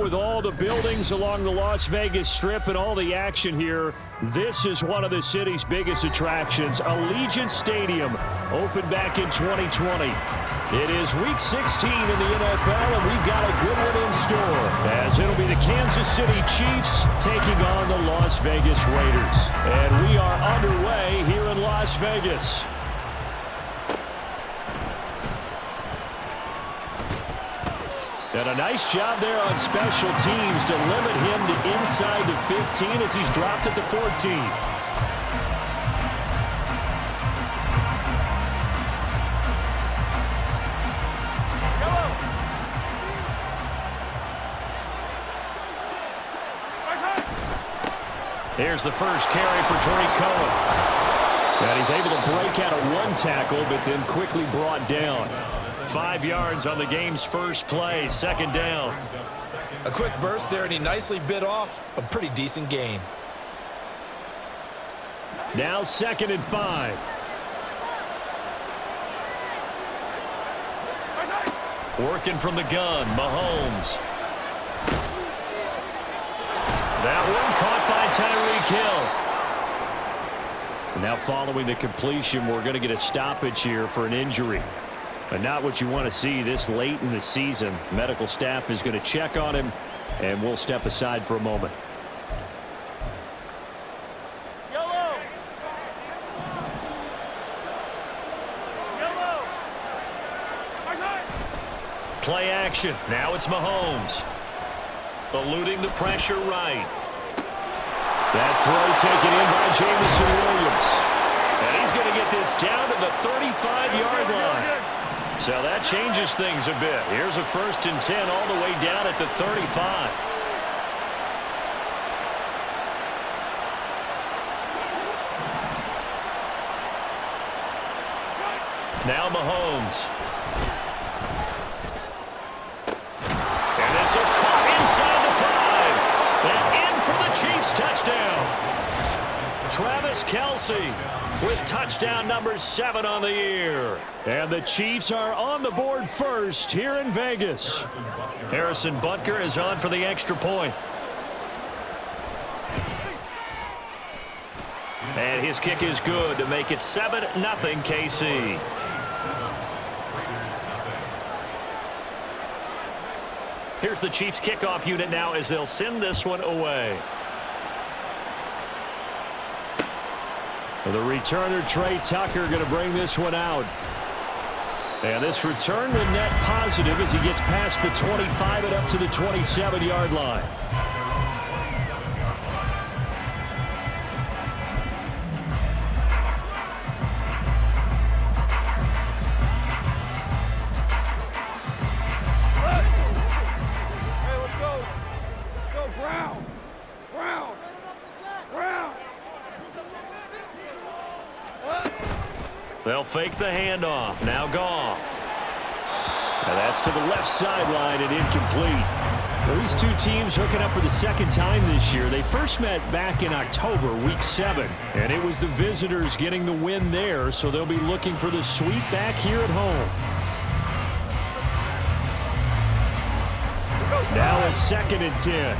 with all the buildings along the Las Vegas Strip and all the action here, this is one of the city's biggest attractions. Allegiant Stadium opened back in 2020. It is Week 16 in the NFL, and we've got a good one in store, as it'll be the Kansas City Chiefs taking on the Las Vegas Raiders. And we are underway here in Las Vegas. And a nice job there on special teams to limit him to inside the 15 as he's dropped at the 14. Here's the first carry for Tariq Cohen. And he's able to break out of one tackle, but then quickly brought down. 5 yards on the game's first play, second down. A quick burst there, and he nicely bit off a pretty decent gain. Now 2nd and 5. Working from the gun, Mahomes. That one caught by Tyreek Hill. Now following the completion, we're going to get a stoppage here for an injury. But not what you want to see this late in the season. Medical staff is going to check on him, and we'll step aside for a moment. Yellow. Play action. Now it's Mahomes. Eluding the pressure right. That throw taken in by Jameson Williams. And he's going to get this down to the 35-yard line. So that changes things a bit. Here's a 1st and 10 all the way down at the 35. Now Mahomes. And this is caught inside the 5. And in for the Chiefs touchdown. Travis Kelce with touchdown number 7 on the year. And the Chiefs are on the board first here in Vegas. Harrison Butker is on for the extra point. And his kick is good to make it 7-0 KC. Here's the Chiefs kickoff unit now as they'll send this one away. The returner, Trey Tucker, going to bring this one out. And this return will net positive as he gets past the 25 and up to the 27-yard line. Hey, let's go. Let's go, Brown. Brown. Brown. They'll fake the handoff. Now Goff. And that's to the left sideline and incomplete. Well, these two teams hooking up for the second time this year. They first met back in October, Week 7. And it was the visitors getting the win there, so they'll be looking for the sweep back here at home. Now a 2nd and 10.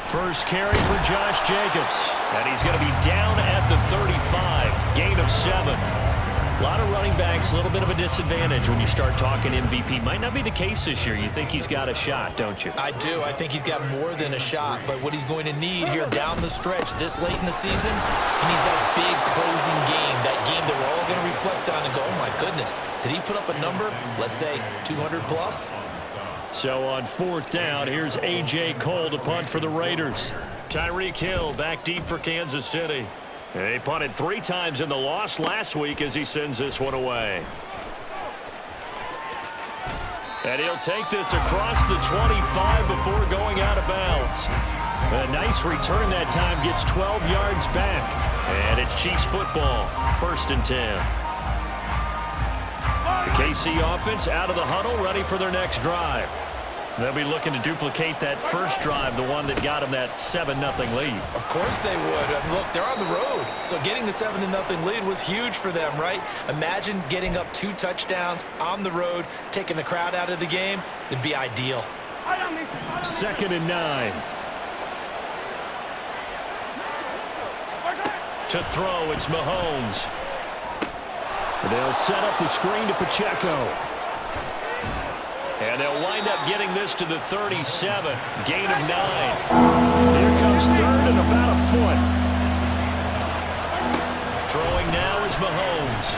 First carry for Josh Jacobs. And he's going to be down at the 35. Gain of 7. A lot of running backs, a little bit of a disadvantage when you start talking MVP. Might not be the case this year. You think he's got a shot, don't you? I do. I think he's got more than a shot. But what he's going to need here down the stretch this late in the season, he needs that big closing game. That game that we're all going to reflect on and go, oh, my goodness. Did he put up a number, let's say, 200 plus? So on 4th down, here's A.J. Cole to punt for the Raiders. Tyreek Hill back deep for Kansas City. They punted 3 times in the loss last week as he sends this one away. And he'll take this across the 25 before going out of bounds. A nice return that time, gets 12 yards back. And it's Chiefs football, 1st and 10. The KC offense out of the huddle, ready for their next drive. They'll be looking to duplicate that first drive, the one that got them that 7-0 lead. Of course they would. Look, they're on the road, so getting the 7-0 lead was huge for them, right? Imagine getting up 2 touchdowns on the road, taking the crowd out of the game. It'd be ideal. 2nd and 9. To throw, it's Mahomes. They'll set up the screen to Pacheco. And they'll wind up getting this to the 37. Gain of 9. Here comes 3rd and about a foot. Throwing now is Mahomes.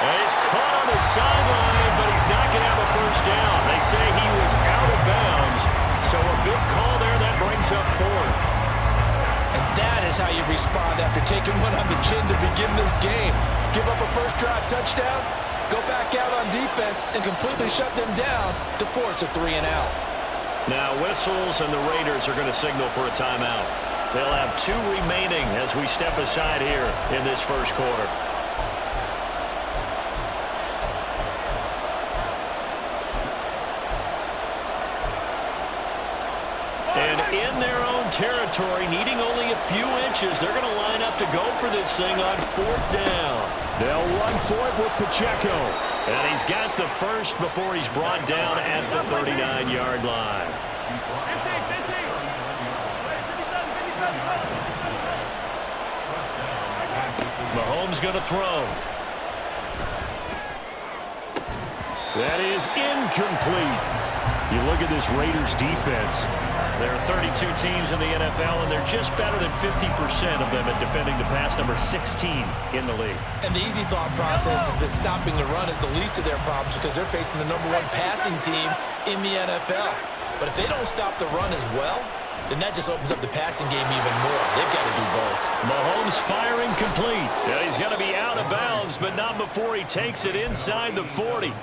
And he's caught on the sideline, but he's not going to have a first down. They say he was out of bounds. So a big call there that brings up 4th. And that is how you respond after taking one on the chin to begin this game. Give up a first drive touchdown, go back out on defense, and completely shut them down to force a 3-and-out. Now whistles, and the Raiders are going to signal for a timeout. They'll have 2 remaining as we step aside here in this first quarter. And in their own territory, needing only a few inches, they're going to line up to go for this thing on 4th down. They'll run for it with Pacheco. And he's got the first before he's brought down at the 39-yard line. Mahomes going to throw. That is incomplete. You look at this Raiders defense. There are 32 teams in the NFL, and they're just better than 50% of them at defending the pass, number 16 in the league. And the easy thought process is that stopping the run is the least of their problems because they're facing the #1 passing team in the NFL. But if they don't stop the run as well, then that just opens up the passing game even more. They've got to do both. Mahomes firing complete. Yeah, he's going to be out of bounds, but not before he takes it inside the 40.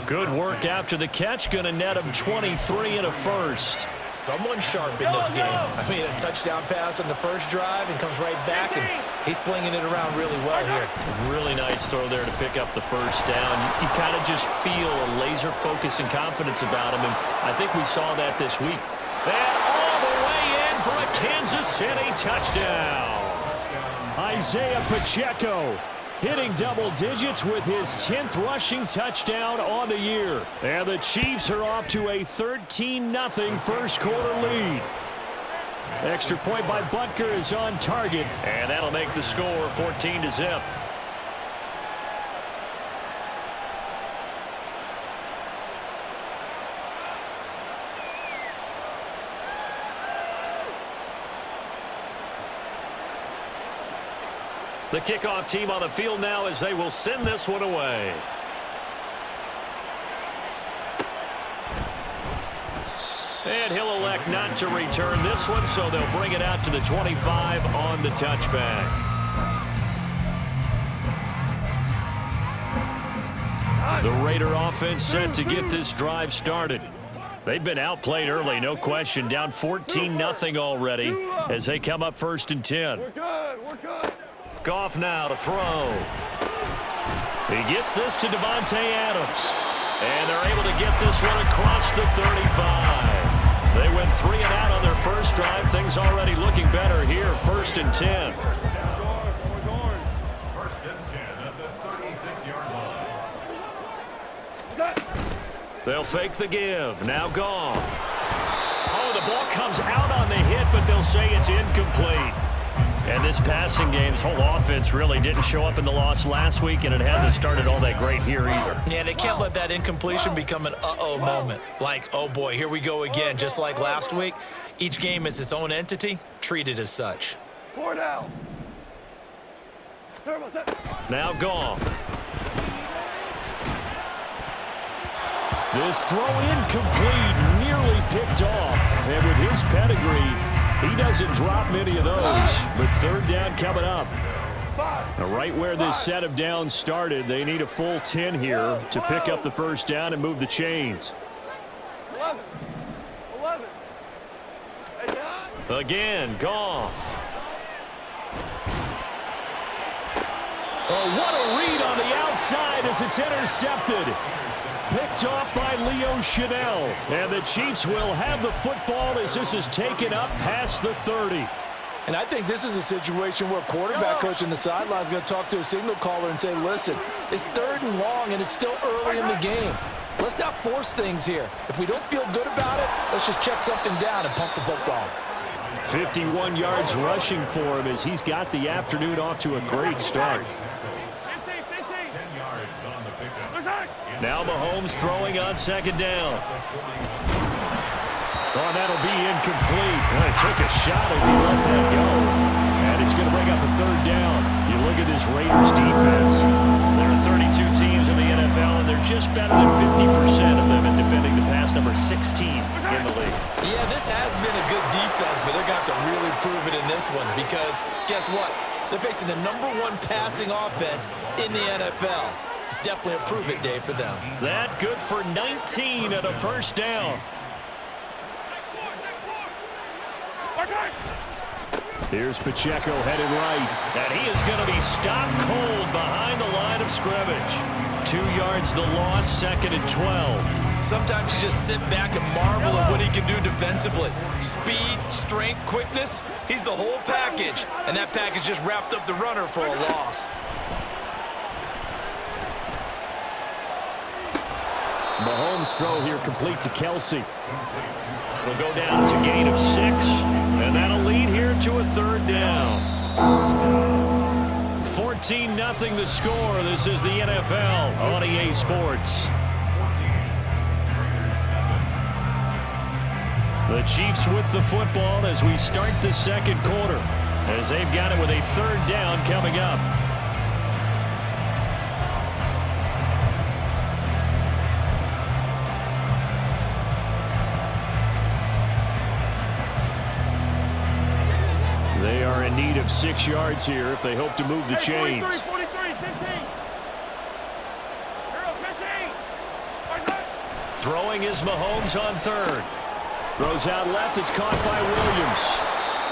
Good work after the catch, going to net him 23 and a first. Someone sharp in this game. I mean, a touchdown pass on the first drive and comes right back, and he's flinging it around really well here. Really nice throw there to pick up the first down. You kind of just feel a laser focus and confidence about him, and I think we saw that this week. And all the way in for a Kansas City touchdown. Isaiah Pacheco hitting double digits with his 10th rushing touchdown on the year. And the Chiefs are off to a 13-0 first quarter lead. Extra point by Butker is on target, and that'll make the score 14-0. The kickoff team on the field now as they will send this one away. And he'll elect not to return this one, so they'll bring it out to the 25 on the touchback. The Raider offense set to get this drive started. They've been outplayed early, no question. Down 14-0 already as they come up 1st and 10. We're good. We're good. Goff now to throw. He gets this to Devontae Adams. And they're able to get this one across the 35. They went 3 and out on their first drive. Things already looking better here. 1st and 10. 1st and 10 at the 36-yard line. They'll fake the give. Now Goff. Oh, the ball comes out on the hit, but they'll say it's incomplete. And this passing game's whole offense really didn't show up in the loss last week, and it hasn't started all that great here either. Yeah, they can't let that incompletion become an uh-oh moment. Like, oh boy, here we go again, just like last week. Each game is its own entity, treated as such. 4 down. Now Goff. This throw incomplete, nearly picked off. And with his pedigree, he doesn't drop many of those, but 3rd down coming up. Now, right where this set of downs started, they need a full 10 here to pick up the first down and move the chains. 11. Again, Goff. Oh, what a read on the outside as it's intercepted. picked off by Leo Chanel. And the Chiefs will have the football as this is taken up past the 30. And I think this is a situation where a quarterback coach on the sideline is going to talk to a signal caller and say, listen, it's 3rd and long and it's still early in the game. Let's not force things here. If we don't feel good about it, let's just check something down and pump the football. 51 yards rushing for him as he's got the afternoon off to a great start. 10 yards on the pickup. Now Mahomes throwing on 2nd down. Oh, that'll be incomplete. Well, he took a shot as he let that go. And it's going to bring up a 3rd down. You look at this Raiders defense. There are 32 teams in the NFL, and they're just better than 50% of them in defending the pass, number 16 in the league. Yeah, this has been a good defense, but they're going to have to really prove it in this one because guess what? They're facing the #1 passing offense in the NFL. It's definitely a prove-it day for them. That good for 19 at a 1st down. Here's Pacheco headed right, and he is going to be stopped cold behind the line of scrimmage. 2 yards the loss, 2nd and 12. Sometimes you just sit back and marvel at what he can do defensively. Speed, strength, quickness, he's the whole package, and that package just wrapped up the runner for a loss. Mahomes' throw here complete to Kelsey. It'll go down to a gain of 6, and that'll lead here to a 3rd down. 14-0 the score. This is the NFL on EA Sports. The Chiefs with the football as we start the 2nd quarter, as they've got it with a 3rd down coming up. They are in need of 6 yards here if they hope to move the chains. 43, 15. Throwing is Mahomes on 3rd. Throws out left. It's caught by Williams.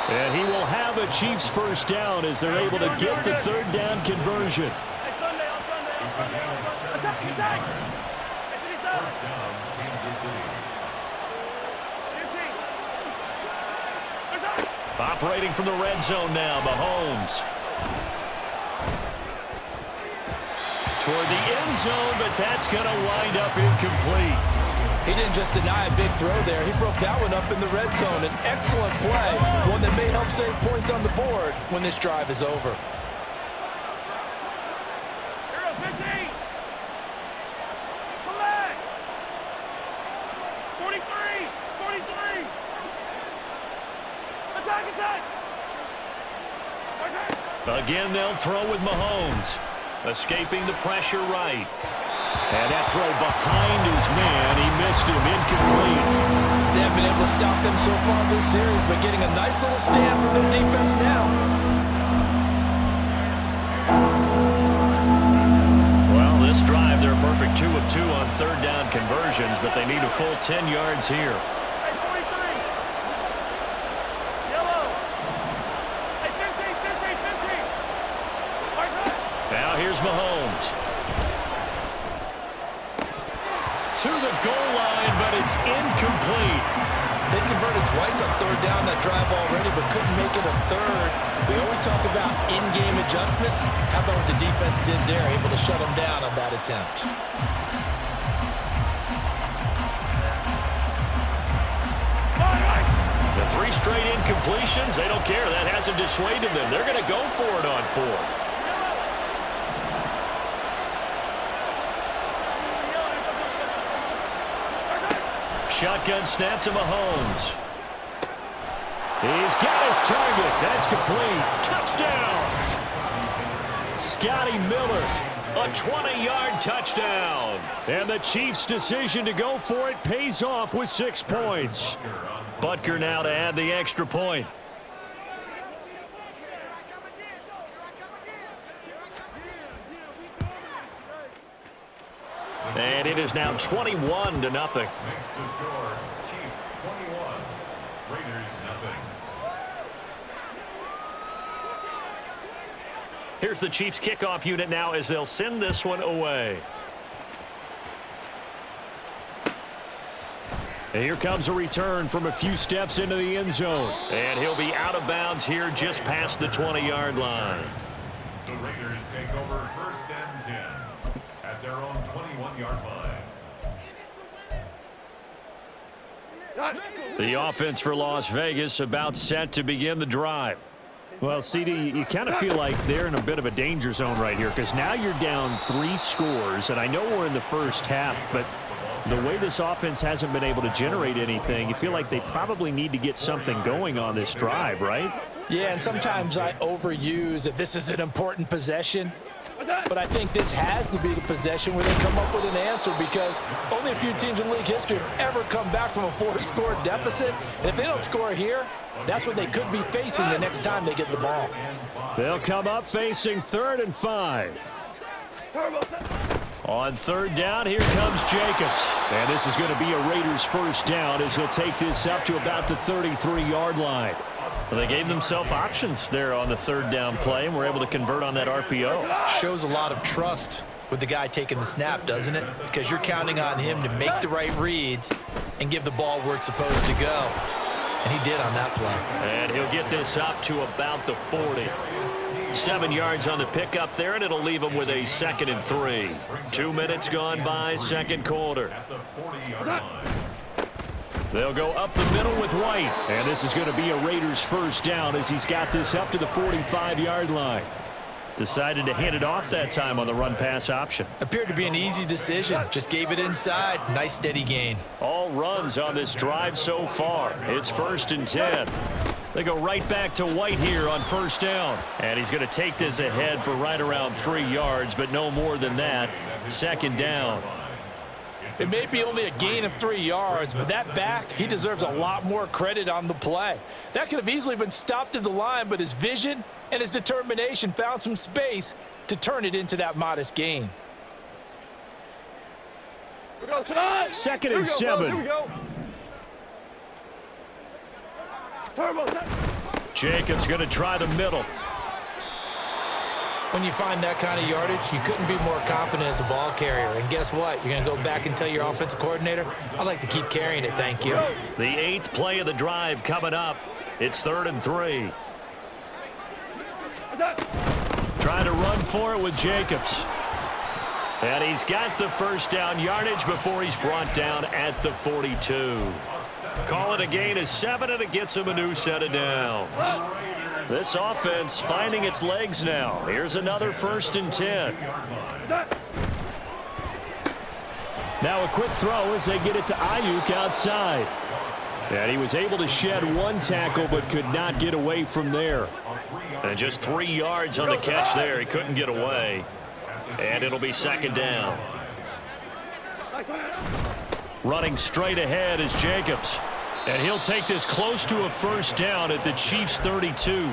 And he will have a Chiefs 1st down as they're able to get the 3rd down conversion. Attack! First down, Kansas City. Operating from the red zone now, Mahomes. Toward the end zone, but that's going to wind up incomplete. He didn't just deny a big throw there. He broke that one up in the red zone. An excellent play, one that may help save points on the board when this drive is over. 15. Come back. 43. Attack. Again, they'll throw with Mahomes. Escaping the pressure right. And that throw behind his man. He missed him. Incomplete. They haven't been able to stop them so far this series, but getting a nice little stand from their defense now. Well, this drive, they're a perfect 2 of 2 on 3rd down conversions, but they need a full 10 yards here. Now here's Mahomes. To the goal line, but it's incomplete. They converted twice on 3rd down that drive already, but couldn't make it a 3rd. We always talk about in-game adjustments. How about what the defense did there, able to shut them down on that attempt? The 3 straight incompletions, they don't care. That hasn't dissuaded them. They're going to go for it on 4th. Shotgun snap to Mahomes. He's got his target. That's complete. Touchdown. Scotty Miller, a 20-yard touchdown. And the Chiefs' decision to go for it pays off with 6 points. Butker now to add the extra point. And it is now 21-0. Makes the score Chiefs 21, Raiders 0. Here's the Chiefs kickoff unit now as they'll send this one away. And here comes a return from a few steps into the end zone. And he'll be out of bounds here just past the 20-yard line. The Raiders take over 1st and 10 at their own 21-yard line. The offense for Las Vegas about set to begin the drive. Well, CD, you kind of feel like they're in a bit of a danger zone right here because now you're down 3 scores, and I know we're in the first half, but the way this offense hasn't been able to generate anything, you feel like they probably need to get something going on this drive, right? Yeah, and sometimes I overuse that this is an important possession, but I think this has to be the possession where they come up with an answer because only a few teams in league history have ever come back from a 4-score deficit, and if they don't score here, that's what they could be facing the next time they get the ball. They'll come up facing 3rd and 5. On 3rd down, here comes Jacobs. And this is going to be a Raiders first down as he'll take this up to about the 33-yard line. Well, they gave themselves options there on the 3rd down play and were able to convert on that RPO. Shows a lot of trust with the guy taking the snap, doesn't it? Because you're counting on him to make the right reads and give the ball where it's supposed to go. And he did on that play. And he'll get this up to about the 40. 7 yards on the pickup there, and it'll leave him with a 2nd and 3. 2 minutes gone by, second quarter. They'll go up the middle with White. And this is going to be a Raiders first down as he's got this up to the 45-yard line. Decided to hand it off that time on the run-pass option. Appeared to be an easy decision. Just gave it inside. Nice steady gain. All runs on this drive so far. It's 1st and 10. They go right back to White here on 1st down. And he's going to take this ahead for right around 3 yards, but no more than that. 2nd down. It may be only a gain of 3 yards, but that back, he deserves a lot more credit on the play. That could have easily been stopped at the line, but his vision and his determination found some space to turn it into that modest gain. 2nd and 7. Here we go. Jacobs going to try the middle. When you find that kind of yardage, you couldn't be more confident as a ball carrier. And guess what? You're going to go back and tell your offensive coordinator, I'd like to keep carrying it, thank you. The 8th play of the drive coming up. It's 3rd and 3. Trying to run for it with Jacobs. And he's got the first down yardage before he's brought down at the 42. Call it a gain of 7, and it gets him a new set of downs. This offense finding its legs now. Here's another 1st and 10. Now a quick throw as they get it to Ayuk outside. And he was able to shed 1 tackle but could not get away from there. And just 3 yards on the catch there. He couldn't get away. And it'll be 2nd down. Running straight ahead is Jacobs. And he'll take this close to a first down at the Chiefs' 32.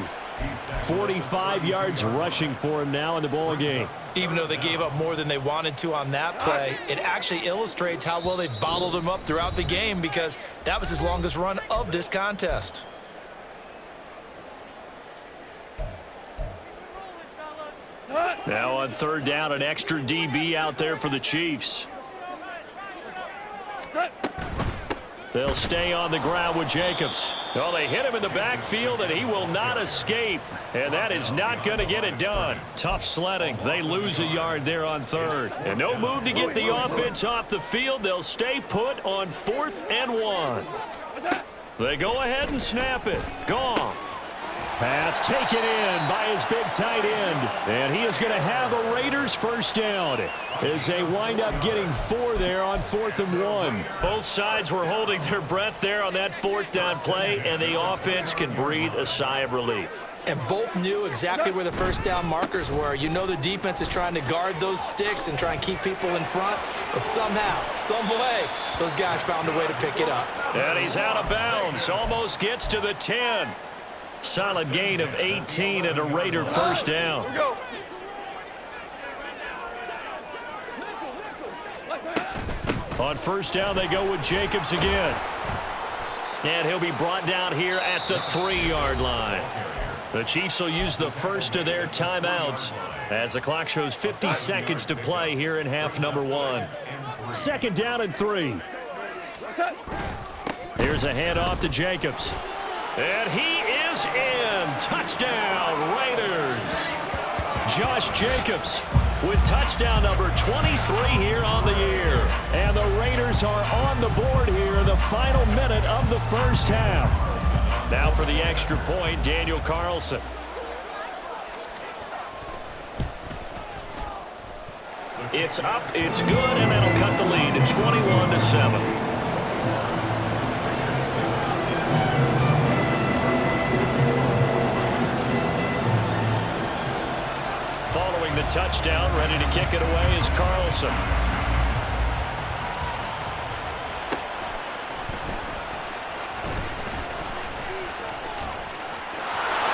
45 yards rushing for him now in the ball game. Even though they gave up more than they wanted to on that play, it actually illustrates how well they bottled him up throughout the game because that was his longest run of this contest. Now on 3rd down, an extra DB out there for the Chiefs. They'll stay on the ground with Jacobs. Well, they hit him in the backfield, and he will not escape. And that is not going to get it done. Tough sledding. They lose a yard there on 3rd. And no move to get the offense off the field. They'll stay put on 4th and 1. They go ahead and snap it. Goff. Pass taken in by his big tight end. And he is going to have a Raiders first down as they wind up getting 4 there on 4th and 1. Both sides were holding their breath there on that 4th down play, and the offense can breathe a sigh of relief. And both knew exactly where the first down markers were. You know the defense is trying to guard those sticks and try and keep people in front, but somehow, some way, those guys found a way to pick it up. And he's out of bounds. Almost gets to the 10. Solid gain of 18 and a Raider first down. On first down, they go with Jacobs again. And he'll be brought down here at the 3-yard line. The Chiefs will use the first of their timeouts as the clock shows 50 seconds to play here in half number 1. 2nd down and 3. Here's a handoff to Jacobs. And he is in. Touchdown, Raiders. Josh Jacobs with touchdown number 23 here on the year. And the Raiders are on the board here in the final minute of the first half. Now for the extra point, Daniel Carlson. It's up, it's good, and that'll cut the lead to 21-7. Following the touchdown, ready to kick it away is Carlson.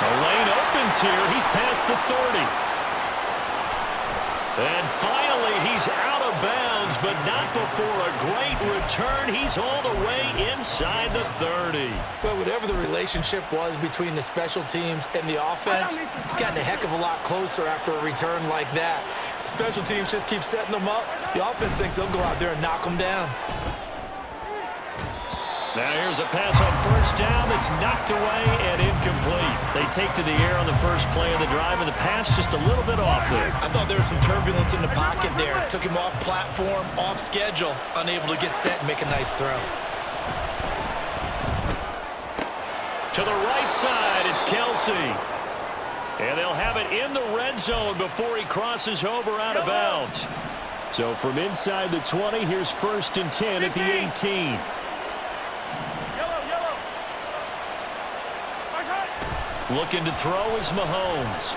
The lane opens here. He's past the 30. And finally, he's out of bounds, but not before a great return. He's all the way inside the 30. Well, whatever the relationship was between the special teams and the offense, it's gotten a heck of a lot closer after a return like that. The special teams just keep setting them up. The offense thinks they'll go out there and knock them down. Now here's a pass on first down that's knocked away and incomplete. They take to the air on the first play of the drive, and the pass just a little bit off there. I thought there was some turbulence in the pocket there. Took him off platform, off schedule, unable to get set and make a nice throw. To the right side, it's Kelsey. And they'll have it in the red zone before he crosses over out of bounds. So from inside the 20, here's 1st and 10 at the 18. Looking to throw is Mahomes.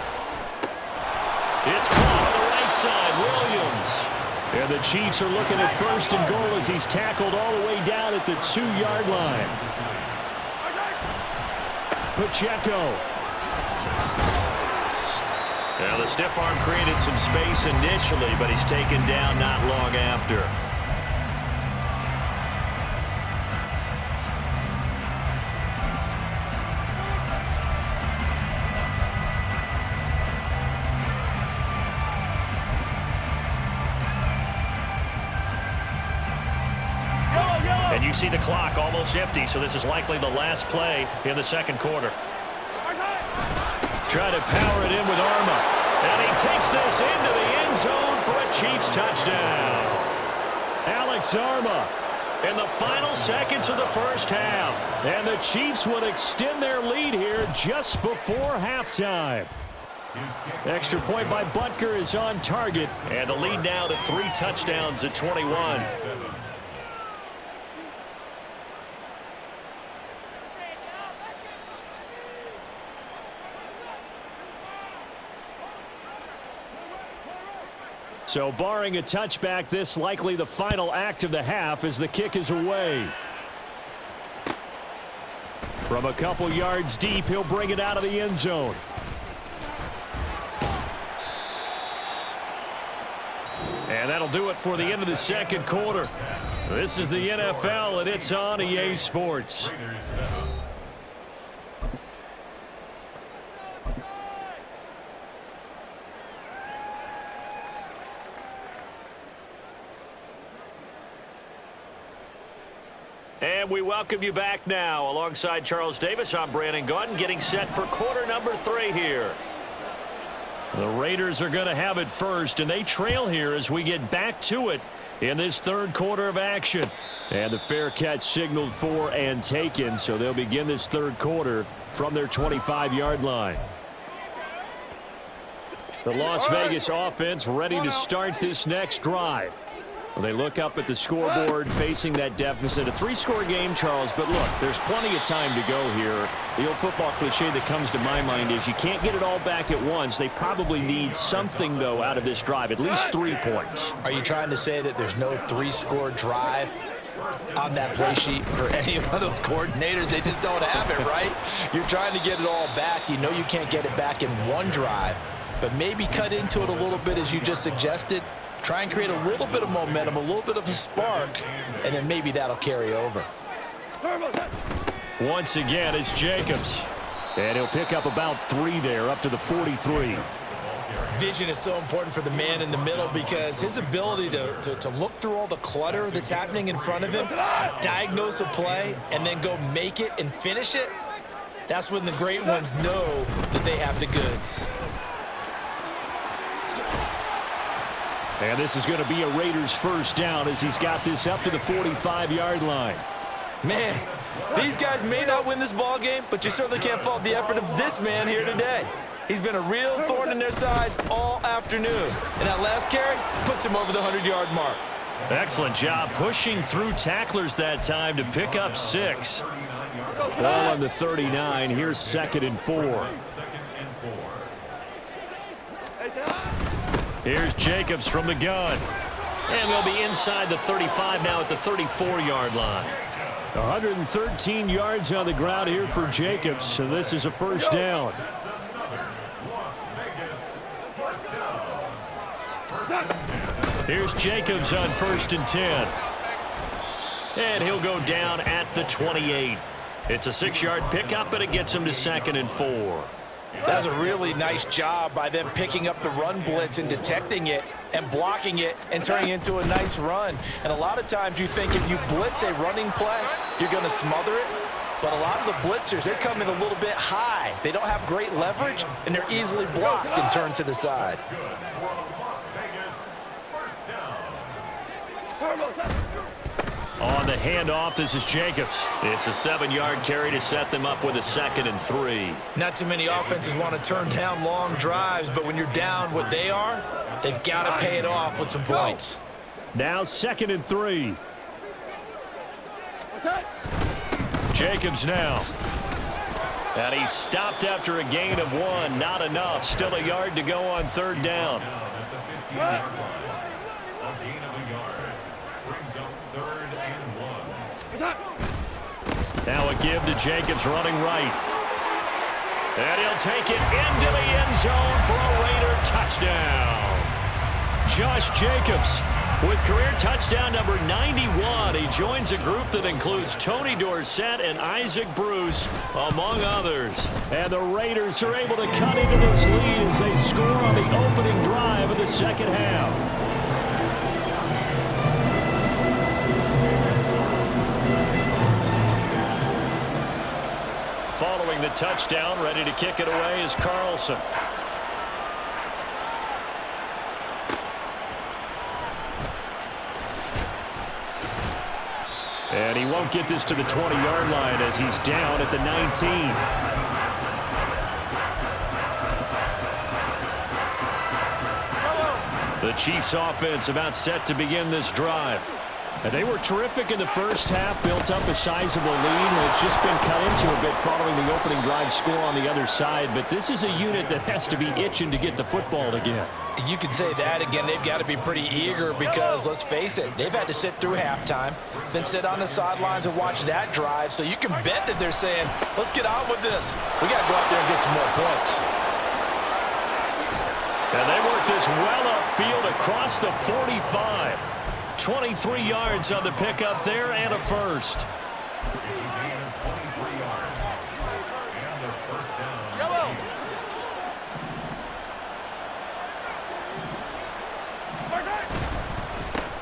It's caught on the right side, Williams. And the Chiefs are looking at 1st and goal as he's tackled all the way down at the 2-yard line. Pacheco. Now the stiff arm created some space initially, but he's taken down not long after. And you see the clock almost empty, so this is likely the last play in the second quarter. Try to power it in with Arma. And he takes this into the end zone for a Chiefs touchdown. Alex Arma in the final seconds of the first half. And the Chiefs would extend their lead here just before halftime. Extra point by Butker is on target. And the lead now to 3 touchdowns at 21. So barring a touchback, this likely the final act of the half as the kick is away. From a couple yards deep, he'll bring it out of the end zone. And that'll do it for the end of the second quarter. This is the NFL, and it's on EA Sports. And we welcome you back now. Alongside Charles Davis, I'm Brandon Gaudin, getting set for quarter number 3 here. The Raiders are going to have it first, and they trail here as we get back to it in this third quarter of action. And the fair catch signaled for and taken, so they'll begin this third quarter from their 25-yard line. The Las Vegas offense ready to start this next drive. Well, they look up at the scoreboard facing that deficit. A 3-score game, Charles, but look, there's plenty of time to go here. The old football cliche that comes to my mind is you can't get it all back at once. They probably need something, though, out of this drive, at least 3 points. Are you trying to say that there's no 3-score drive on that play sheet for any of those coordinators? They just don't have it, right? You're trying to get it all back. You know you can't get it back in one drive, but maybe cut into it a little bit as you just suggested. Try and create a little bit of momentum, a little bit of a spark, and then maybe that'll carry over. Once again, it's Jacobs. And he'll pick up about 3 there, up to the 43. Vision is so important for the man in the middle because his ability to look through all the clutter that's happening in front of him, diagnose a play, and then go make it and finish it, that's when the great ones know that they have the goods. And this is going to be a Raiders first down as he's got this up to the 45-yard line. Man, these guys may not win this ball game, but you certainly can't fault the effort of this man here today. He's been a real thorn in their sides all afternoon. And that last carry puts him over the 100-yard mark. Excellent job pushing through tacklers that time to pick up 6. Ball on the 39. Here's 2nd and 4. Here's Jacobs from the gun. And they'll be inside the 35 now at the 34-yard line. 113 yards on the ground here for Jacobs. So this is a first down. Here's Jacobs on 1st and 10. And he'll go down at the 28. It's a 6-yard pickup, but it gets him to 2nd and 4. That's a really nice job by them picking up the run blitz and detecting it and blocking it and turning it into a nice run. And a lot of times you think if you blitz a running play, you're going to smother it. But a lot of the blitzers, they come in a little bit high. They don't have great leverage, and they're easily blocked and turned to the side. On the handoff, this is Jacobs. It's a 7-yard carry to set them up with a 2nd and 3. Not too many offenses want to turn down long drives, but when you're down what they are, they've got to pay it off with some points. Now 2nd and 3. Jacobs now. And he's stopped after a gain of 1. Not enough. Still a yard to go on 3rd down. Now a give to Jacobs running right. And he'll take it into the end zone for a Raider touchdown. Josh Jacobs with career touchdown number 91. He joins a group that includes Tony Dorsett and Isaac Bruce, among others. And the Raiders are able to cut into this lead as they score on the opening drive of the second half. Following the touchdown, ready to kick it away is Carlson. And he won't get this to the 20-yard line as he's down at the 19. The Chiefs offense about set to begin this drive. And they were terrific in the first half, built up a sizable lead. It's just been cut into a bit following the opening drive score on the other side. But this is a unit that has to be itching to get the football again. You could say that again. They've got to be pretty eager because, let's face it, they've had to sit through halftime, then sit on the sidelines and watch that drive. So you can bet that they're saying, let's get on with this. We got to go out there and get some more points. And they work this well upfield across the 45. 23 yards on the pickup there and a first.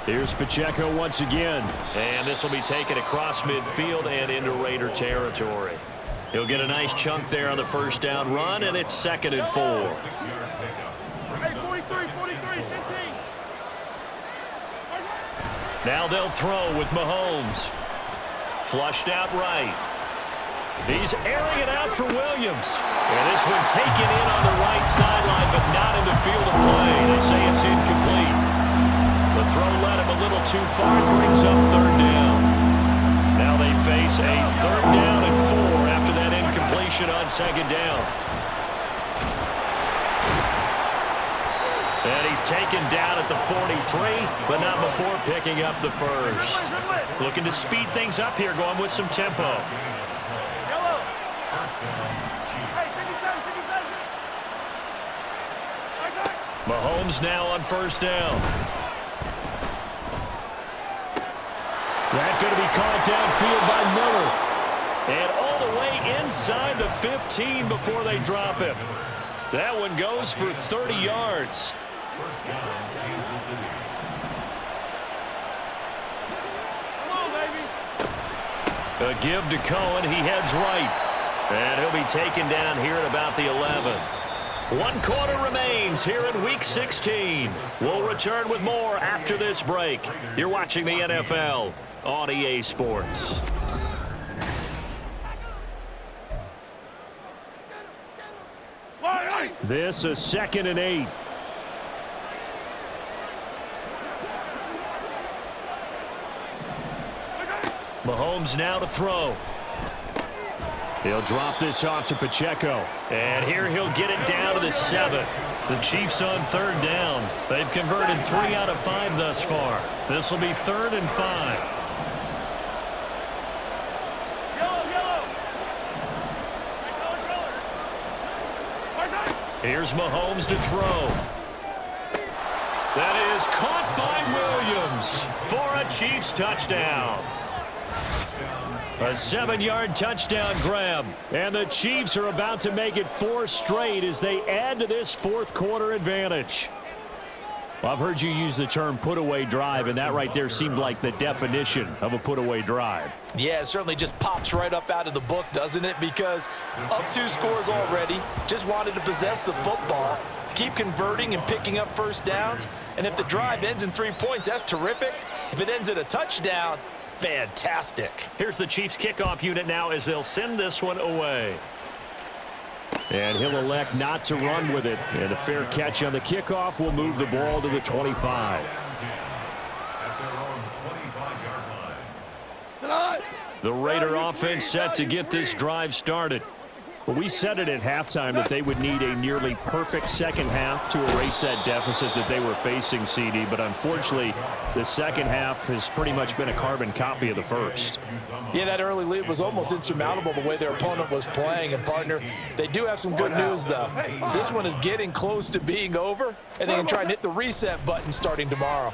Here's Pacheco once again. And this will be taken across midfield and into Raider territory. He'll get a nice chunk there on the first down run, and it's 2nd and 4. Hey, 43, 15. Now they'll throw with Mahomes. Flushed out right. He's airing it out for Williams. And this one taken in on the right sideline, but not in the field of play. They say it's incomplete. The throw led him a little too far. It brings up 3rd down. Now they face a 3rd down and 4 after that incompletion on 2nd down. And he's taken down at the 43, but not before picking up the first. Looking to speed things up here, going with some tempo. Yellow. Hey, 57. Mahomes now on 1st down. That's going to be caught downfield by Miller. And all the way inside the 15 before they drop him. That one goes for 30 yards. First down, Kansas City. Come on, baby. A give to Cohen. He heads right. And he'll be taken down here at about the 11. 1 quarter remains here in Week 16. We'll return with more after this break. You're watching the NFL on EA Sports. This is 2nd and 8. Mahomes now to throw. He'll drop this off to Pacheco. And here he'll get it down to the 7. The Chiefs on 3rd down. They've converted 3 out of 5 thus far. This will be 3rd and 5. Here's Mahomes to throw. That is caught by Williams for a Chiefs touchdown. A 7-yard touchdown grab. And the Chiefs are about to make it 4 straight as they add to this 4th quarter advantage. Well, I've heard you use the term put-away drive, and that right there seemed like the definition of a put-away drive. Yeah, it certainly just pops right up out of the book, doesn't it? Because up 2 scores already, just wanted to possess the football, keep converting and picking up first downs. And if the drive ends in 3 points, that's terrific. If it ends in a touchdown, fantastic. Here's the Chiefs kickoff unit now as they'll send this one away. And he'll elect not to run with it. And a fair catch on the kickoff will move the ball to the 25. At their own 25-yard line. The Raider offense set to get this drive started. But we said it at halftime that they would need a nearly perfect second half to erase that deficit that they were facing, CD. But unfortunately, the second half has pretty much been a carbon copy of the first. Yeah, that early lead was almost insurmountable the way their opponent was playing. And, partner, they do have some good news, though. This one is getting close to being over, and they can try and hit the reset button starting tomorrow.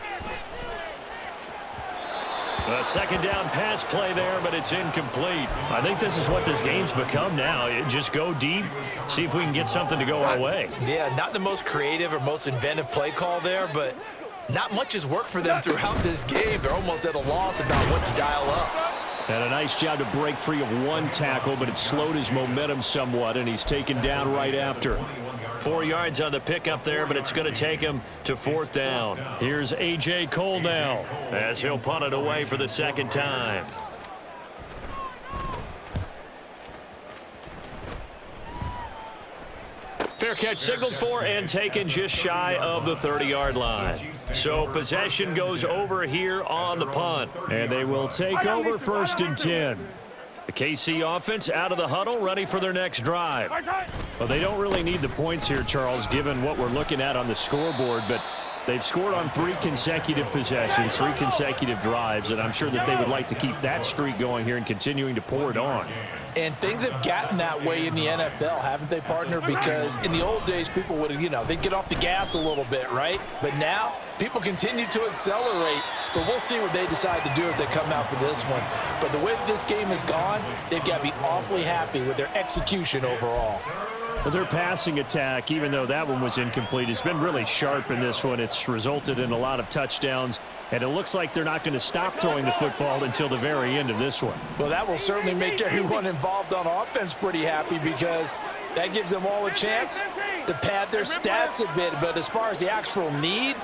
A 2nd down pass play there, but it's incomplete. I think this is what this game's become now. Just go deep, see if we can get something to go our way. Yeah, not the most creative or most inventive play call there, but not much has worked for them throughout this game. They're almost at a loss about what to dial up. And a nice job to break free of 1 tackle, but it slowed his momentum somewhat, and he's taken down right after. 4 yards on the pickup there, but it's going to take him to 4th down. Here's A.J. Cole now as he'll punt it away for the 2nd time. Fair catch signaled for and taken just shy of the 30-yard line. So possession goes over here on the punt, and they will take over 1st and 10. The KC offense out of the huddle, ready for their next drive. Well, they don't really need the points here, Charles, given what we're looking at on the scoreboard, but they've scored on 3 consecutive possessions, 3 consecutive drives, and I'm sure that they would like to keep that streak going here and continuing to pour it on. And things have gotten that way in the NFL, haven't they, partner? Because in the old days, people would, they'd get off the gas a little bit, right? But now, people continue to accelerate. But we'll see what they decide to do as they come out for this one. But the way that this game has gone, they've got to be awfully happy with their execution overall. Well, their passing attack, even though that one was incomplete, has been really sharp in this one. It's resulted in a lot of touchdowns, and it looks like they're not going to stop throwing the football until the very end of this one. Well, that will certainly make everyone involved on offense pretty happy because that gives them all a chance to pad their stats a bit. But as far as the actual need,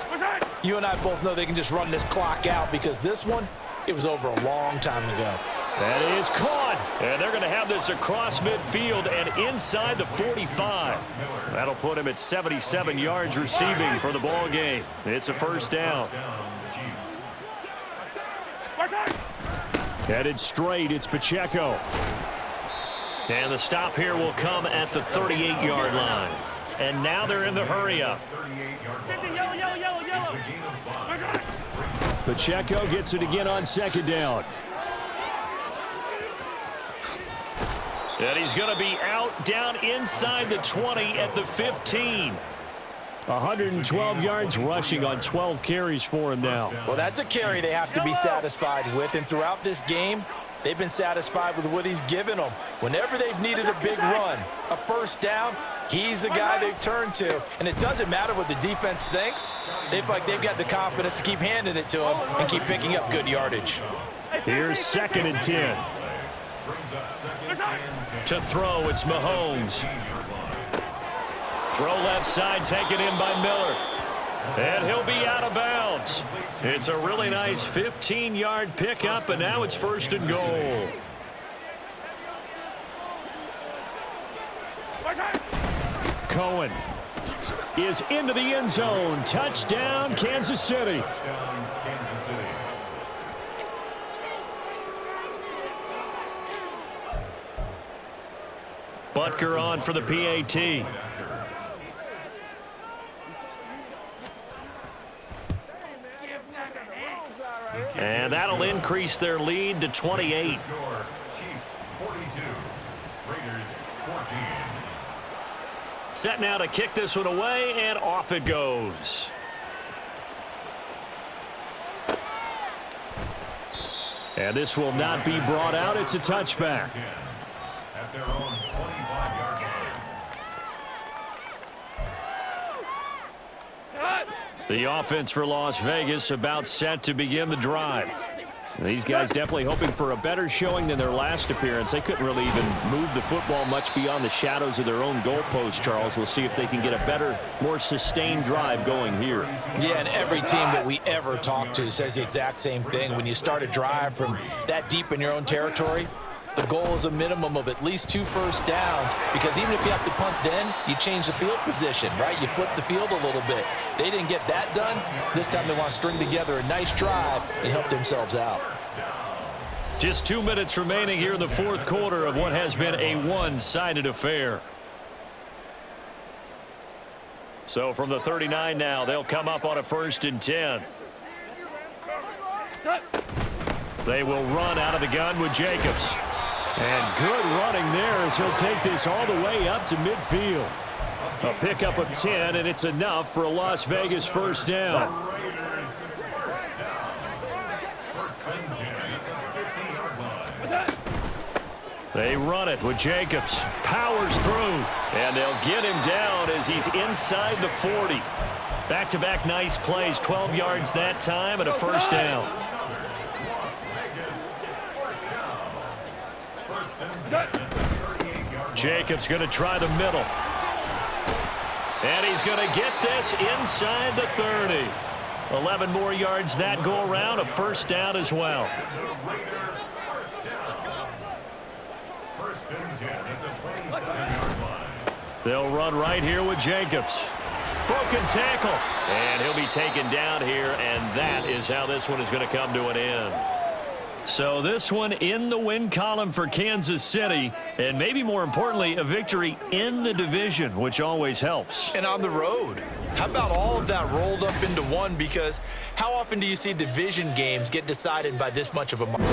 you and I both know they can just run this clock out because this one, it was over a long time ago. That is caught, and they're going to have this across midfield and inside the 45. That'll put him at 77 yards receiving for the ball game. It's a 1st down. Headed straight, it's Pacheco. And the stop here will come at the 38-yard line. And now they're in the hurry-up. Pacheco gets it again on 2nd down. And he's going to be out down inside the 20 at the 15. 112 yards rushing on 12 carries for him now. Well, that's a carry they have to be satisfied with. And throughout this game, They've been satisfied with what he's given them. Whenever they've needed a big run, a first down, he's the guy they've turned to. And it doesn't matter what the defense thinks. They feel like they've got the confidence to keep handing it to him and keep picking up good yardage. Here's 2nd and 10. To throw, it's Mahomes. Throw left side, taken in by Miller. And he'll be out of bounds. It's a really nice 15-yard pickup, and now it's 1st and goal. Cohen is into the end zone. Touchdown, Kansas City. Touchdown, Kansas City. Butker on for the PAT. And that'll increase their lead to 28. Score, Chiefs 42, Raiders 14. Set now to kick this one away, and off it goes. And this will not be brought out. It's a touchback. At their own 25-yard line. The offense for Las Vegas about set to begin the drive. These guys definitely hoping for a better showing than their last appearance. They couldn't really even move the football much beyond the shadows of their own goalpost, Charles. We'll see if they can get a better, more sustained drive going here. Yeah, and every team that we ever talk to says the exact same thing. When you start a drive from that deep in your own territory, the goal is a minimum of at least 2 first downs, because even if you have to punt then, you change the field position, right? You flip the field a little bit. They didn't get that done. This time they want to string together a nice drive and help themselves out. Just 2 minutes remaining here in the 4th quarter of what has been a one-sided affair. So from the 39 now, they'll come up on a 1st and 10. They will run out of the gun with Jacobs. And good running there as he'll take this all the way up to midfield. A pickup of 10, and it's enough for a Las Vegas first down. Raiders first down. 1st and 10 at the 15-yard line. They run it with Jacobs. Powers through. And they'll get him down as he's inside the 40. Back-to-back nice plays. 12 yards that time and a first down. Las Vegas first down. 1st and 10 at the 38-yard line. Jacobs going to try the middle. And he's going to get this inside the 30. 11 more yards that go around. A first down as well. The Raider first down. 1st and 10 at the 27-yard line. They'll run right here with Jacobs. Broken tackle. And he'll be taken down here, and that is how this one is going to come to an end. So this one in the win column for Kansas City, and maybe more importantly, a victory in the division, which always helps. And on the road. How about all of that rolled up into one? Because how often do you see division games get decided by this much of a margin?